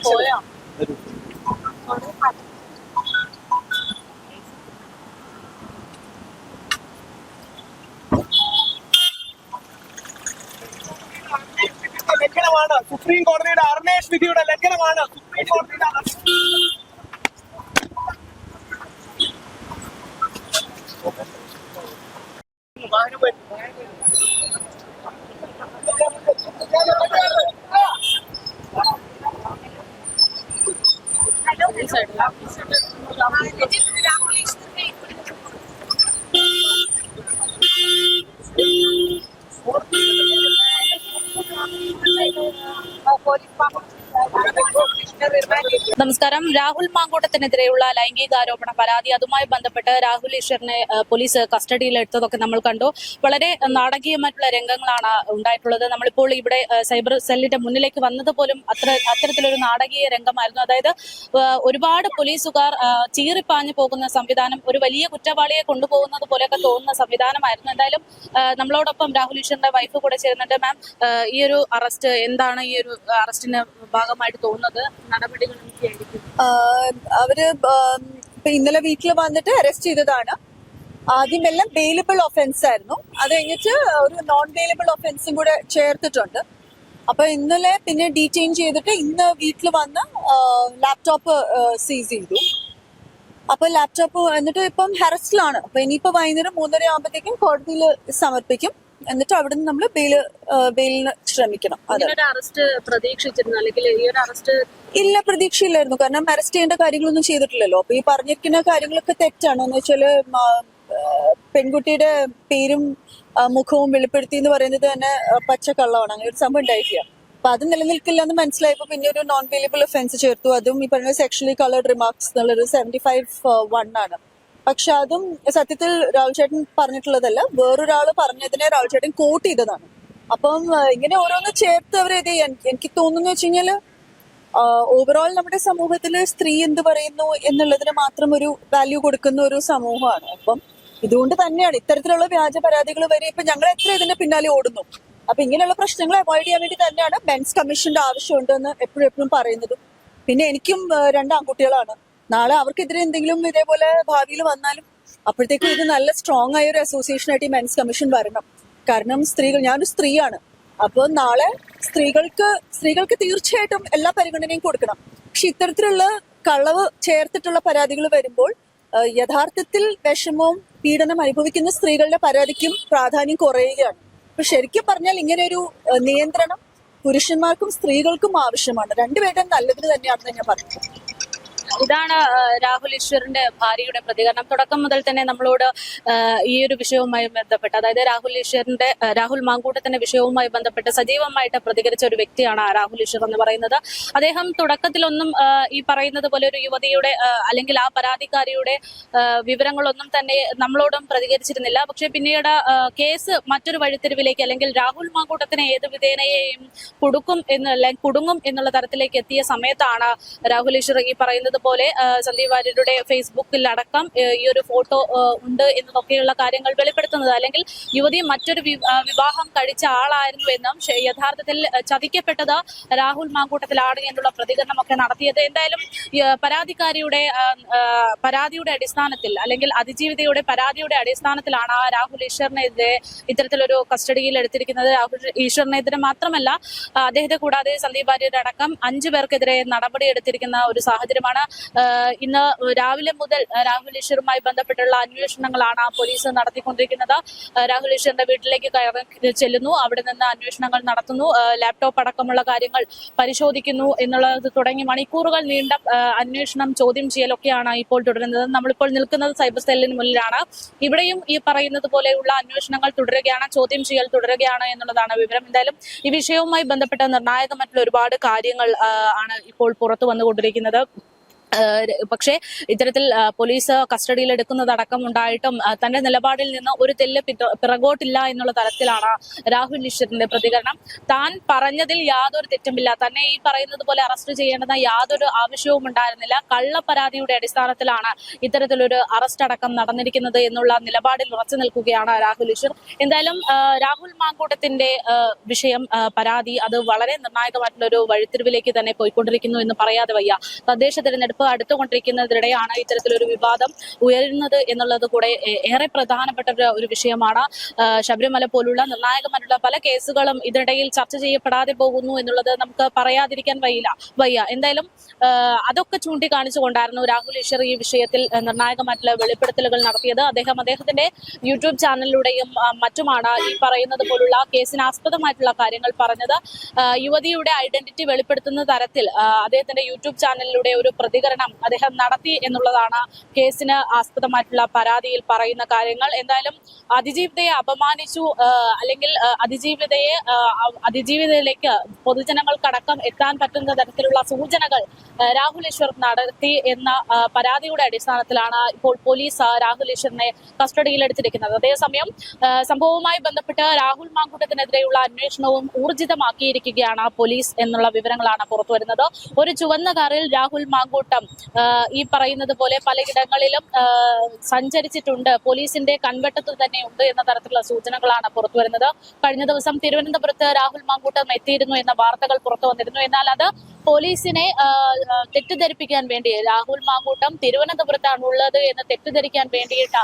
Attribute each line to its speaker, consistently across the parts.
Speaker 1: പോയോ?
Speaker 2: ലംഘനമാണ് സുപ്രീം കോടതിയുടെ അർണേഷ് വിധിയുടെ ലംഘനമാണ്. സുപ്രീം കോടതിയുടെ
Speaker 1: നമസ്കാരം. രാഹുൽ മാങ്കൂട്ടത്തിനെതിരെയുള്ള ലൈംഗികാരോപണ പരാതി, അതുമായി ബന്ധപ്പെട്ട് രാഹുൽ ഈശ്വറിനെ പോലീസ് കസ്റ്റഡിയിലെടുത്തതൊക്കെ നമ്മൾ കണ്ടു. വളരെ നാടകീയമായിട്ടുള്ള രംഗങ്ങളാണ് ഉണ്ടായിട്ടുള്ളത്. നമ്മളിപ്പോൾ ഇവിടെ സൈബർ സെല്ലിന്റെ മുന്നിലേക്ക് വന്നത് പോലും അത്തരത്തിലൊരു നാടകീയ രംഗമായിരുന്നു. അതായത് ഒരുപാട് പോലീസുകാർ ചീറിപ്പാഞ്ഞു പോകുന്ന സംവിധാനം, ഒരു വലിയ കുറ്റവാളിയെ കൊണ്ടുപോകുന്നത് പോലെയൊക്കെ തോന്നുന്ന സംവിധാനമായിരുന്നു. എന്തായാലും നമ്മളോടൊപ്പം രാഹുൽ ഈശ്വറിന്റെ വൈഫ് കൂടെ ചേരുന്നുണ്ട്. മാം, ഈ ഒരു അറസ്റ്റ് എന്താണ്, ഈ ഒരു അറസ്റ്റിന് ഭാഗമായിട്ട് തോന്നുന്നത്? നടപടികൾ
Speaker 3: അവര് ഇന്നലെ വീട്ടിൽ വന്നിട്ട് അറസ്റ്റ് ചെയ്തതാണ്. ആദ്യമെല്ലാം ബെയിലബിൾ ഒഫൻസ് ആയിരുന്നു. അത് കഴിഞ്ഞിട്ട് ഒരു നോൺ ബെയിലബിൾ ഒഫൻസും കൂടെ ചേർത്തിട്ടുണ്ട്. അപ്പൊ ഇന്നലെ പിന്നെ ഡീറ്റെയിൻ ചെയ്തിട്ട് ഇന്ന് വീട്ടിൽ വന്ന് ലാപ്ടോപ്പ് സീസ് ചെയ്തു. അപ്പൊ ലാപ്ടോപ്പ് എന്നിട്ട് ഇപ്പം അറസ്റ്റിലാണ്. അപ്പൊ ഇനിയിപ്പോ വൈകുന്നേരം 3:30 ആകുമ്പോഴത്തേക്കും കോടതിയിൽ സമർപ്പിക്കും. എന്നിട്ട് അവിടുന്ന് നമ്മൾ ബെയിലിന് ശ്രമിക്കണം.
Speaker 1: അറസ്റ്റ് പ്രതീക്ഷിച്ചിരുന്നു അല്ലെങ്കിൽ ഈ ഒരു അറസ്റ്റ്?
Speaker 3: ഇല്ല, പ്രതീക്ഷയില്ലായിരുന്നു. കാരണം അറസ്റ്റ് ചെയ്യേണ്ട കാര്യങ്ങളൊന്നും ചെയ്തിട്ടില്ലല്ലോ. അപ്പൊ ഈ പറഞ്ഞിരിക്കുന്ന കാര്യങ്ങളൊക്കെ തെറ്റാണ്. എന്ന് വെച്ചാല് പെൺകുട്ടിയുടെ പേരും മുഖവും വെളിപ്പെടുത്തി എന്ന് പറയുന്നത് തന്നെ പച്ചക്കള്ളമാണ്. അങ്ങനെ ഒരു സംഭവം ഉണ്ടായിട്ടില്ല. അപ്പൊ അത് നിലനിൽക്കില്ല എന്ന് മനസ്സിലായപ്പോ പിന്നെ ഒരു നോൺ ബെയിലബിൾ ഒഫൻസ് ചേർത്തു. അതും ഈ പറഞ്ഞ സെക്ഷലി കളേർഡ് റിമാർക്സ് എന്നുള്ളൊരു 75(1) ആണ്. പക്ഷെ അതും സത്യത്തിൽ രാഹുൽ ചേട്ടൻ പറഞ്ഞിട്ടുള്ളതല്ല, വേറൊരാള് പറഞ്ഞതിനെ രാഹുൽ ചേട്ടൻ കോട്ട് ചെയ്തതാണ്. അപ്പം ഇങ്ങനെ ഓരോന്ന് ചേർത്ത് അവർ ഇത് ചെയ്യാൻ എനിക്ക് തോന്നുന്നു വെച്ച് കഴിഞ്ഞാല് ഓവറോൾ നമ്മുടെ സമൂഹത്തില് സ്ത്രീ എന്ത് പറയുന്നു എന്നുള്ളതിന് മാത്രം ഒരു വാല്യൂ കൊടുക്കുന്ന ഒരു സമൂഹമാണ്. അപ്പം ഇതുകൊണ്ട് തന്നെയാണ് ഇത്തരത്തിലുള്ള വ്യാജ പരാതികൾ വരെ ഇപ്പൊ ഞങ്ങൾ എത്ര ഇതിന്റെ പിന്നാലെ ഓടുന്നു. അപ്പൊ ഇങ്ങനെയുള്ള പ്രശ്നങ്ങൾ അവോയ്ഡ് ചെയ്യാൻ വേണ്ടി തന്നെയാണ് മെൻസ് കമ്മീഷന്റെ ആവശ്യമുണ്ടെന്ന് എപ്പോഴും പറയുന്നതും. പിന്നെ എനിക്കും 2 ആൺകുട്ടികളാണ്. നാളെ അവർക്കെതിരെ എന്തെങ്കിലും ഇതേപോലെ ഭാവിയിൽ വന്നാലും അപ്പോഴത്തേക്കും ഇത് നല്ല സ്ട്രോങ് ആയ ഒരു അസോസിയേഷൻ ആയിട്ട് ഈ മെൻസ് കമ്മീഷൻ വരണം. കാരണം ഞാനൊരു സ്ത്രീയാണ്. അപ്പോൾ നാളെ സ്ത്രീകൾക്ക് തീർച്ചയായിട്ടും എല്ലാ പരിഗണനയും കൊടുക്കണം. പക്ഷെ ഇത്തരത്തിലുള്ള കളവ് ചേർത്തിട്ടുള്ള പരാതികൾ വരുമ്പോൾ യഥാർത്ഥത്തിൽ വിഷമവും പീഡനം അനുഭവിക്കുന്ന സ്ത്രീകളുടെ പരാതിക്കും പ്രാധാന്യം കുറയുകയാണ്. അപ്പൊ ശരിക്കും പറഞ്ഞാൽ ഇങ്ങനെ ഒരു നിയന്ത്രണം പുരുഷന്മാർക്കും സ്ത്രീകൾക്കും ആവശ്യമാണ്. രണ്ടുപേരുടെയും നല്ലതിന് തന്നെയാണെന്ന് ഞാൻ പറഞ്ഞു.
Speaker 1: ഇതാണ് രാഹുൽ ഈശ്വറിന്റെ ഭാര്യയുടെ പ്രതികരണം. തുടക്കം മുതൽ തന്നെ നമ്മളോട് ഈ ഒരു വിഷയവുമായി ബന്ധപ്പെട്ട്, അതായത് രാഹുൽ മാങ്കൂട്ടത്തിന്റെ വിഷയവുമായി ബന്ധപ്പെട്ട് സജീവമായിട്ട് പ്രതികരിച്ച ഒരു വ്യക്തിയാണ് രാഹുൽ ഈശ്വർ എന്ന് പറയുന്നത്. അദ്ദേഹം തുടക്കത്തിലൊന്നും ഈ പറയുന്നത് പോലെ ഒരു യുവതിയുടെ അല്ലെങ്കിൽ ആ പരാതിക്കാരിയുടെ വിവരങ്ങളൊന്നും തന്നെ നമ്മളോടും പ്രതികരിച്ചിരുന്നില്ല. പക്ഷെ പിന്നീട് കേസ് മറ്റൊരു വഴിത്തിരിവിലേക്ക്, അല്ലെങ്കിൽ രാഹുൽ മാങ്കൂട്ടത്തിനെ ഏത് വിധേനയെയും കുടുങ്ങും എന്നുള്ള തരത്തിലേക്ക് എത്തിയ സമയത്താണ് രാഹുൽ ഈശ്വർ ഈ പറയുന്നത് പോലെ സന്ദീപ് വാര്യരുടെ ഫേസ്ബുക്കിൽ അടക്കം ഈ ഒരു ഫോട്ടോ ഉണ്ട് എന്നതൊക്കെയുള്ള കാര്യങ്ങൾ വെളിപ്പെടുത്തുന്നത്. അല്ലെങ്കിൽ യുവതി മറ്റൊരു വിവാഹം കഴിച്ച ആളായിരുന്നു എന്നും യഥാർത്ഥത്തിൽ ചതിക്കപ്പെട്ടത് രാഹുൽ മാങ്കൂട്ടത്തിലാണ് എന്നുള്ള പ്രതികരണമൊക്കെ നടത്തിയത്. എന്തായാലും പരാതിയുടെ അടിസ്ഥാനത്തിൽ, അല്ലെങ്കിൽ അതിജീവിതയുടെ പരാതിയുടെ അടിസ്ഥാനത്തിലാണ് രാഹുൽ ഈശ്വറിനെതിരെ ഇത്തരത്തിലൊരു കസ്റ്റഡിയിൽ എടുത്തിരിക്കുന്നത്. രാഹുൽ ഈശ്വറിനെതിരെ മാത്രമല്ല, അദ്ദേഹത്തെ കൂടാതെ സന്ദീപ് വാര്യരടക്കം 5 പേർക്കെതിരെ നടപടി എടുത്തിരിക്കുന്ന ഒരു സാഹചര്യമാണ്. ഇന്ന് രാവിലെ മുതൽ രാഹുൽ ഈശ്വറുമായി ബന്ധപ്പെട്ടുള്ള അന്വേഷണങ്ങളാണ് പോലീസ് നടത്തിക്കൊണ്ടിരിക്കുന്നത്. രാഹുൽ ഈശ്വറിന്റെ വീട്ടിലേക്ക് കയറി ചെല്ലുന്നു, അവിടെ നിന്ന് അന്വേഷണങ്ങൾ നടത്തുന്നു, ലാപ്ടോപ്പ് അടക്കമുള്ള കാര്യങ്ങൾ പരിശോധിക്കുന്നു എന്നുള്ളത് തുടങ്ങി മണിക്കൂറുകൾ നീണ്ട അന്വേഷണം, ചോദ്യം ചെയ്യലൊക്കെയാണ് ഇപ്പോൾ തുടരുന്നത്. നമ്മളിപ്പോൾ നിൽക്കുന്നത് സൈബർ സെല്ലിന് മുന്നിലാണ്. ഇവിടെയും ഈ പറയുന്നത് പോലെയുള്ള അന്വേഷണങ്ങൾ തുടരുകയാണ്, ചോദ്യം ചെയ്യൽ തുടരുകയാണ് എന്നുള്ളതാണ് വിവരം. എന്തായാലും ഈ വിഷയവുമായി ബന്ധപ്പെട്ട നിർണായകമായിട്ടുള്ള ഒരുപാട് കാര്യങ്ങൾ ആണ് ഇപ്പോൾ പുറത്തു വന്നുകൊണ്ടിരിക്കുന്നത്. പക്ഷേ ഇത്തരത്തിൽ പോലീസ് കസ്റ്റഡിയിൽ എടുക്കുന്നതടക്കം ഉണ്ടായിട്ടും തന്റെ നിലപാടിൽ നിന്ന് ഒരു തെല്ല് പിറകോട്ടില്ല എന്നുള്ള തരത്തിലാണ് രാഹുൽ ഈശ്വറിന്റെ പ്രതികരണം. താൻ പറഞ്ഞതിൽ യാതൊരു തെറ്റുമില്ല, തന്നെ ഈ പറയുന്നത് പോലെ അറസ്റ്റ് ചെയ്യേണ്ടെന്ന യാതൊരു ആവശ്യവും ഉണ്ടായിരുന്നില്ല, കള്ളപ്പരാതിയുടെ അടിസ്ഥാനത്തിലാണ് ഇത്തരത്തിലൊരു അറസ്റ്റ് അടക്കം നടന്നിരിക്കുന്നത് എന്നുള്ള നിലപാടിൽ ഉറച്ചു നിൽക്കുകയാണ് രാഹുൽ ഈശ്വർ. എന്തായാലും രാഹുൽ മാങ്കൂട്ടത്തിന്റെ വിഷയം, പരാതി, അത് വളരെ നിർണായകമായിട്ടുള്ള ഒരു വഴിത്തിരിവിലേക്ക് തന്നെ പോയിക്കൊണ്ടിരിക്കുന്നു എന്ന് പറയാതെ വയ്യ. തദ്ദേശ തെരഞ്ഞെടുപ്പ് അടുത്തുകൊണ്ടിരിക്കുന്നതിനിടെയാണ് ഇത്തരത്തിലൊരു വിവാദം ഉയരുന്നത് എന്നുള്ളത് കൂടെ ഏറെ പ്രധാനപ്പെട്ട ഒരു വിഷയമാണ്. ശബരിമല പോലുള്ള നിർണായകമായിട്ടുള്ള പല കേസുകളും ഇതിനിടയിൽ ചർച്ച ചെയ്യപ്പെടാതെ പോകുന്നു എന്നുള്ളത് നമുക്ക് പറയാതിരിക്കാൻ വയ്യ. എന്തായാലും അതൊക്കെ ചൂണ്ടിക്കാണിച്ചുകൊണ്ടായിരുന്നു രാഹുൽ ഈശ്വർ ഈ വിഷയത്തിൽ നിർണായകമായിട്ടുള്ള വെളിപ്പെടുത്തലുകൾ നടത്തിയത്. അദ്ദേഹത്തിന്റെ യൂട്യൂബ് ചാനലിലൂടെയും മറ്റുമാണ് ഈ പറയുന്നത് പോലുള്ള കേസിനാസ്പദമായിട്ടുള്ള കാര്യങ്ങൾ പറഞ്ഞത്. യുവതിയുടെ ഐഡന്റിറ്റി വെളിപ്പെടുത്തുന്ന തരത്തിൽ അദ്ദേഹത്തിന്റെ യൂട്യൂബ് ചാനലിലൂടെ ഒരു പ്രതികരണം അദ്ദേഹം നടത്തി എന്നുള്ളതാണ് കേസിന് ആസ്പദമായിട്ടുള്ള പരാതിയിൽ പറയുന്ന കാര്യങ്ങൾ. എന്തായാലും അതിജീവിതയെ അപമാനിച്ചു, അല്ലെങ്കിൽ അതിജീവിതയിലേക്ക് പൊതുജനങ്ങൾക്കടക്കം എത്താൻ പറ്റുന്ന തരത്തിലുള്ള സൂചനകൾ രാഹുൽ ഈശ്വർ നടത്തി എന്ന പരാതിയുടെ അടിസ്ഥാനത്തിലാണ് ഇപ്പോൾ പോലീസ് രാഹുൽ ഈശ്വറിനെ കസ്റ്റഡിയിലെടുത്തിരിക്കുന്നത്. അതേസമയം സംഭവവുമായി ബന്ധപ്പെട്ട് രാഹുൽ മാങ്കൂട്ടത്തിനെതിരെയുള്ള അന്വേഷണവും ഊർജിതമാക്കിയിരിക്കുകയാണ് പോലീസ് എന്നുള്ള വിവരങ്ങളാണ് പുറത്തുവരുന്നത്. ഒരു ചുവന്ന കാറിൽ രാഹുൽ മാങ്കൂട്ടം ഈ പറയുന്നത് പോലെ പലയിടങ്ങളിലും സഞ്ചരിച്ചിട്ടുണ്ട്, പോലീസിന്റെ കൺവെട്ടത്തിൽ തന്നെ ഉണ്ട് എന്ന തരത്തിലുള്ള സൂചനകളാണ് പുറത്തുവരുന്നത്. കഴിഞ്ഞ ദിവസം തിരുവനന്തപുരത്ത് രാഹുൽ മാങ്കൂട്ടം എത്തിയിരുന്നു എന്ന വാർത്തകൾ പുറത്തു വന്നിരുന്നു. എന്നാൽ അത് പോലീസിനെ തെറ്റിദ്ധരിപ്പിക്കാൻ വേണ്ടി, രാഹുൽ മാങ്കൂട്ടം തിരുവനന്തപുരത്താണ് ഉള്ളത് എന്ന് തെറ്റിദ്ധരിക്കാൻ വേണ്ടിയിട്ട്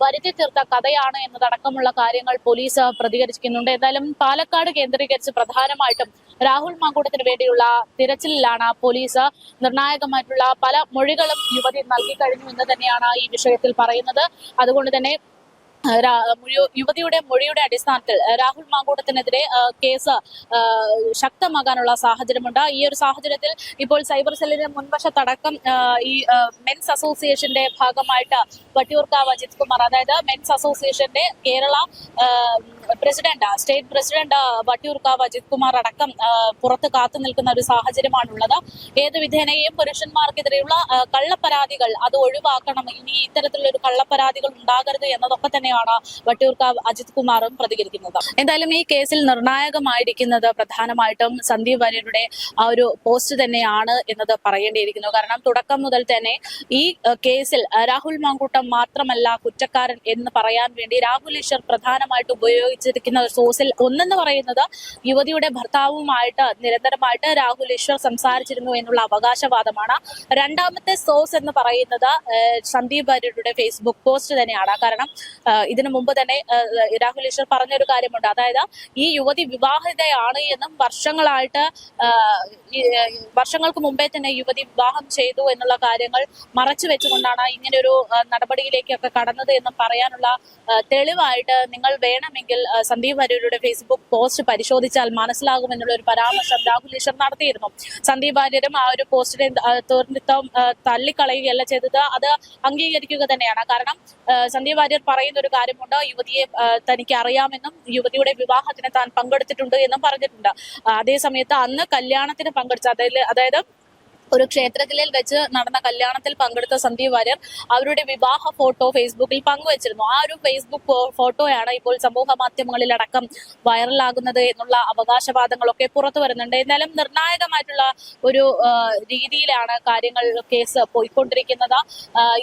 Speaker 1: വരുത്തി തീർത്ത കഥയാണ് എന്നതടക്കമുള്ള കാര്യങ്ങൾ പോലീസ് പ്രതികരിക്കുന്നുണ്ട്. എന്തായാലും പാലക്കാട് കേന്ദ്രീകരിച്ച് പ്രധാനമായിട്ടും രാഹുൽ മാങ്കൂട്ടത്തിന് വേണ്ടിയുള്ള തിരച്ചിലിലാണ് പോലീസ്. നിർണായകമായിട്ടുള്ള പല മൊഴികളും യുവതി നൽകി കഴിഞ്ഞു എന്ന് തന്നെയാണ് ഈ വിഷയത്തിൽ പറയുന്നത്. അതുകൊണ്ട് തന്നെ യുവതിയുടെ മൊഴിയുടെ അടിസ്ഥാനത്തിൽ രാഹുൽ മാങ്കൂട്ടത്തിനെതിരെ കേസ് ശക്തമാകാനുള്ള സാഹചര്യമുണ്ട്. ഈ ഒരു സാഹചര്യത്തിൽ ഇപ്പോൾ സൈബർ സെല്ലിന്റെ മുൻവശത്തടക്കം ഈ മെൻസ് അസോസിയേഷന്റെ ഭാഗമായിട്ട് വട്ടിയൂർക്കാവ് അജിത് കുമാർ, അതായത് മെൻസ് അസോസിയേഷന്റെ കേരള സ്റ്റേറ്റ് പ്രസിഡന്റ് വട്ടിയൂർക്കാവ് അജിത് കുമാർ അടക്കം പുറത്ത് കാത്തു നിൽക്കുന്ന ഒരു സാഹചര്യമാണുള്ളത്. ഏത് വിധേനയും പുരുഷന്മാർക്കെതിരെയുള്ള കള്ളപ്പരാതികൾ അത് ഒഴിവാക്കണം, ഇനി ഇത്തരത്തിലുള്ള ഒരു കള്ളപ്പരാതികൾ ഉണ്ടാകരുത് എന്നതൊക്കെ തന്നെയാണ് വട്ടിയൂർക്കാവ് അജിത് കുമാറും പ്രതികരിക്കുന്നത്. എന്തായാലും ഈ കേസിൽ നിർണായകമായിരിക്കുന്നത് പ്രധാനമായിട്ടും സന്ദീപ് വാര്യരുടെ ആ ഒരു പോസ്റ്റ് തന്നെയാണ് എന്നത് പറയേണ്ടിയിരിക്കുന്നു. കാരണം തുടക്കം മുതൽ തന്നെ ഈ കേസിൽ രാഹുൽ മാങ്കൂട്ടം മാത്രമല്ല കുറ്റക്കാരൻ എന്ന് പറയാൻ വേണ്ടി രാഹുൽ ഈശ്വർ പ്രധാനമായിട്ട് ഉപയോഗിച്ചിരിക്കുന്ന സോഴ്സിൽ ഒന്നെന്ന് പറയുന്നത് യുവതിയുടെ ഭർത്താവുമായിട്ട് നിരന്തരമായിട്ട് രാഹുൽ ഈശ്വർ സംസാരിച്ചിരുന്നു എന്നുള്ള അവകാശവാദമാണ്. രണ്ടാമത്തെ സോഴ്സ് എന്ന് പറയുന്നത് സന്ദീപ് വാര്യരുടെ ഫേസ്ബുക്ക് പോസ്റ്റ് തന്നെയാണ്. കാരണം ഇതിനു മുമ്പ് തന്നെ രാഹുൽ ഈശ്വർ പറഞ്ഞൊരു കാര്യമുണ്ട്, അതായത് ഈ യുവതി വിവാഹിതയാണ് എന്നും വർഷങ്ങൾക്ക് മുമ്പേ തന്നെ യുവതി വിവാഹം ചെയ്തു എന്നുള്ള കാര്യങ്ങൾ മറച്ചു വെച്ചുകൊണ്ടാണ് ഇങ്ങനെയൊരു നടപടിയിലേക്കൊക്കെ കടന്നത് എന്നും പറയാനുള്ള തെളിവായിട്ട് നിങ്ങൾ വേണമെങ്കിൽ സന്ദീപ് വാര്യരുടെ ഫേസ്ബുക്ക് പോസ്റ്റ് പരിശോധിച്ചാൽ മനസ്സിലാകുമെന്നുള്ള ഒരു പരാമർശം രാഹുൽ ഈശ്വർ നടത്തിയിരുന്നു. സന്ദീപ് വാര്യരും ആ ഒരു പോസ്റ്റിനെ തള്ളിക്കളയുകയല്ല ചെയ്തത്, അത് അംഗീകരിക്കുക തന്നെയാണ്. കാരണം സന്ദീപ് വാര്യർ പറയുന്ന ഒരു കാര്യമുണ്ട്, യുവതിയെ തനിക്ക് അറിയാമെന്നും യുവതിയുടെ വിവാഹത്തിന് താൻ പങ്കെടുത്തിട്ടുണ്ട് എന്നും പറഞ്ഞിട്ടുണ്ട്. അതേസമയത്ത് അന്ന് കല്യാണത്തിന് പങ്കെടുത്ത, അതായത് ഒരു ക്ഷേത്രത്തിൽ വെച്ച് നടന്ന കല്യാണത്തിൽ പങ്കെടുത്ത സന്ദീപ് വാര്യർ അവരുടെ വിവാഹ ഫോട്ടോ ഫേസ്ബുക്കിൽ പങ്കുവച്ചിരുന്നു. ആ ഒരു ഫേസ്ബുക്ക് ഫോട്ടോയാണ് ഇപ്പോൾ സമൂഹ മാധ്യമങ്ങളിലടക്കം വൈറലാകുന്നത് എന്നുള്ള അവകാശവാദങ്ങളൊക്കെ പുറത്തു വരുന്നുണ്ട്. എന്നാലും നിർണായകമായിട്ടുള്ള ഒരു രീതിയിലാണ് കാര്യങ്ങൾ, കേസ് പോയിക്കൊണ്ടിരിക്കുന്നത്.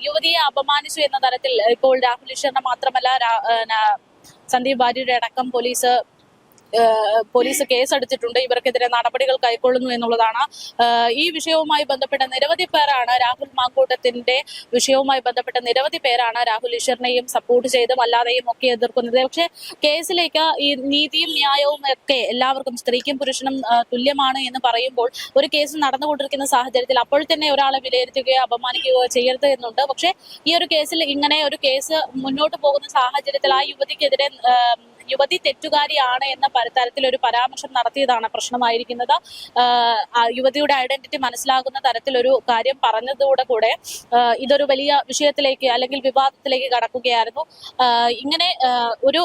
Speaker 1: യുവതിയെ അപമാനിച്ചു എന്ന തരത്തിൽ ഇപ്പോൾ രാഹുൽ ഈശ്വറിനെ മാത്രമല്ല സന്ദീപ് വാര്യരുടെ അടക്കം പോലീസ് കേസെടുത്തിട്ടുണ്ട്. ഇവർക്കെതിരെ നടപടികൾ കൈക്കൊള്ളുന്നു എന്നുള്ളതാണ്. ഈ വിഷയവുമായി ബന്ധപ്പെട്ട നിരവധി പേരാണ് രാഹുൽ മാങ്കൂട്ടത്തിന്റെ വിഷയവുമായി ബന്ധപ്പെട്ട നിരവധി പേരാണ് രാഹുൽ ഈശ്വറിനെയും സപ്പോർട്ട് ചെയ്തും അല്ലാതെയും ഒക്കെ എതിർക്കുന്നത്. പക്ഷെ കേസിലേക്ക് ഈ നീതിയും ന്യായവും ഒക്കെ എല്ലാവർക്കും, സ്ത്രീക്കും പുരുഷനും തുല്യമാണ് എന്ന് പറയുമ്പോൾ ഒരു കേസ് നടന്നുകൊണ്ടിരിക്കുന്ന സാഹചര്യത്തിൽ അപ്പോൾ തന്നെ ഒരാളെ വിലയിരുത്തുകയോ അപമാനിക്കുകയോ ചെയ്യരുത് എന്നുണ്ട്. പക്ഷെ ഈ ഒരു കേസിൽ ഇങ്ങനെ ഒരു കേസ് മുന്നോട്ട് പോകുന്ന സാഹചര്യത്തിൽ ആ യുവതിക്കെതിരെ യുവതി തെറ്റുകാരിയാണ് എന്ന തരത്തിൽ ഒരു പരാമർശം നടത്തിയതാണ് പ്രശ്നമായിരിക്കുന്നത്. ആ യുവതിയുടെ ഐഡന്റിറ്റി മനസ്സിലാകുന്ന തരത്തിലൊരു കാര്യം പറഞ്ഞതോടെ കൂടെ ഇതൊരു വലിയ വിഷയത്തിലേക്ക് അല്ലെങ്കിൽ വിവാദത്തിലേക്ക് കടക്കുകയായിരുന്നു. ഇങ്ങനെ ഒരു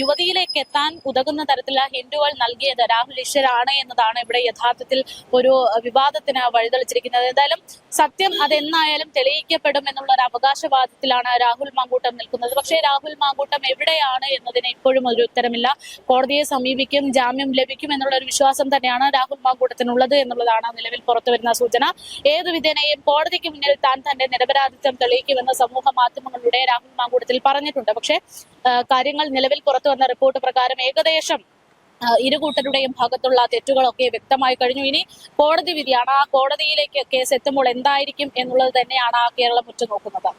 Speaker 1: യുവതിയിലേക്ക് എത്താൻ ഉതകുന്ന തരത്തിലുള്ള ഹിന്റുകൾ നൽകിയത് രാഹുൽ ഈശ്വരാണ് എന്നതാണ് ഇവിടെ യഥാർത്ഥത്തിൽ ഒരു വിവാദത്തിന് വഴിതെളിച്ചിരിക്കുന്നത്. എന്തായാലും സത്യം അതെന്നായാലും തെളിയിക്കപ്പെടും എന്നുള്ള ഒരു അവകാശവാദത്തിലാണ് രാഹുൽ മാങ്കൂട്ടം നിൽക്കുന്നത്. പക്ഷേ രാഹുൽ മാങ്കൂട്ടം എവിടെയാണ് എന്നതിന് ഇപ്പോഴും ഒരു ഉത്തരമില്ല. കോടതിയെ സമീപിക്കും, ജാമ്യം ലഭിക്കും എന്നുള്ള ഒരു വിശ്വാസം തന്നെയാണ് രാഹുൽ മാങ്കൂട്ടത്തിനുള്ളത് എന്നുള്ളതാണ് നിലവിൽ പുറത്തുവരുന്ന സൂചന. ഏതു വിധേനയും കോടതിക്ക് മുന്നിൽ താൻ തന്റെ നിരപരാധിത്വം തെളിയിക്കുമെന്ന് സമൂഹ മാധ്യമങ്ങളിലൂടെ രാഹുൽ മാങ്കൂട്ടത്തിൽ പറഞ്ഞിട്ടുണ്ട്. പക്ഷേ കാര്യങ്ങൾ നിലവിൽ പുറത്തു വന്ന റിപ്പോർട്ട് പ്രകാരം ഏകദേശം ഇരുകൂട്ടരുടെയും ഭാഗത്തുള്ള തെറ്റുകളൊക്കെ വ്യക്തമായി കഴിഞ്ഞു. ഇനി കോടതി വിധിയാണ്. ആ കോടതിയിലേക്ക് കേസ് എത്തുമ്പോൾ എന്തായിരിക്കും എന്നുള്ളത് തന്നെയാണ് കേരളം ഉറ്റുനോക്കുന്നത്.